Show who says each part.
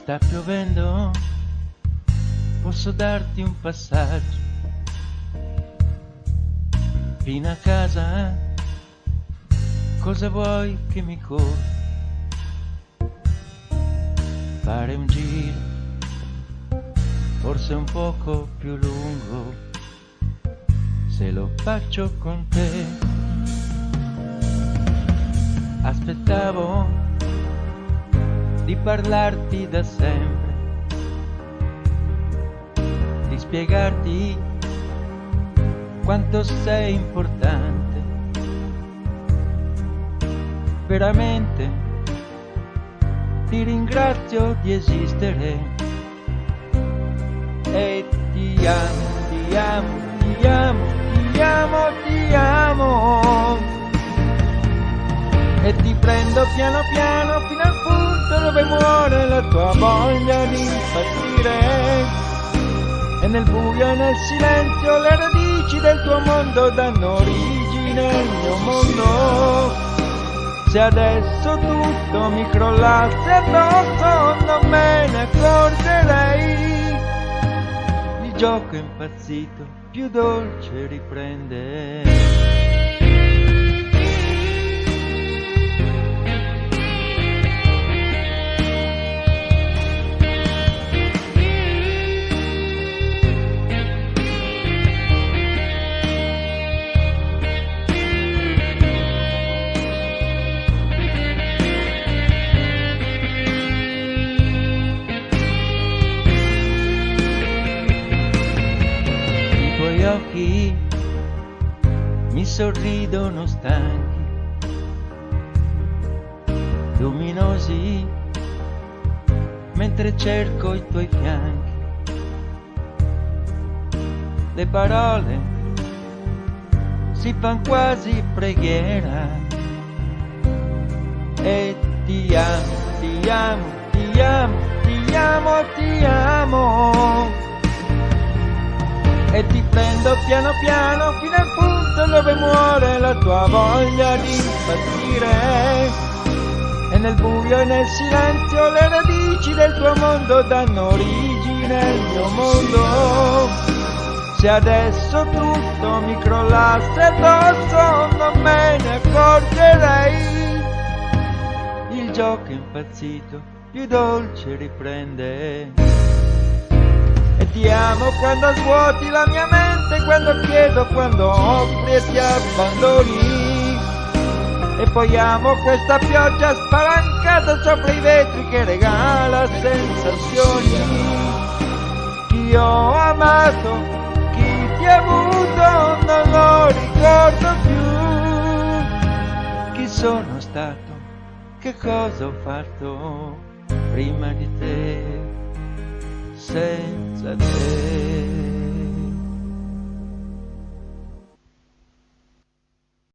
Speaker 1: Sta piovendo, posso darti un passaggio fino a casa, cosa vuoi che mi corra? Fare un giro, forse un poco più lungo, se lo faccio con te. Aspettavo di parlarti da sempre, di spiegarti quanto sei importante. Veramente ti ringrazio di esistere e ti amo, ti amo, ti amo, ti amo, ti amo. E ti prendo piano piano fino al punto dove muore la tua voglia di impazzire. E nel buio e nel silenzio le radici del tuo mondo danno origine al mio mondo. Se adesso tutto mi crollasse addosso non me ne accorgerei. Il gioco è impazzito, più dolce riprende. Occhi mi sorridono stanchi, luminosi, mentre cerco i tuoi fianchi. Le parole si fan quasi preghiera e ti amo, ti amo, ti amo, ti amo, ti amo. E ti prendo piano piano fino al punto dove muore la tua voglia di impazzire. E nel buio e nel silenzio le radici del tuo mondo danno origine al mio mondo. Se adesso tutto mi crollasse addosso non me ne accorgerei. Il gioco è impazzito, più dolce riprende. E ti amo quando svuoti la mia mente, quando chiedo, quando offri e ti abbandoni. E poi amo questa pioggia spalancata sopra i vetri che regala sensazioni. Chi ho amato, chi ti ha avuto, non lo ricordo più. Chi sono stato, che cosa ho fatto prima di te, senza te.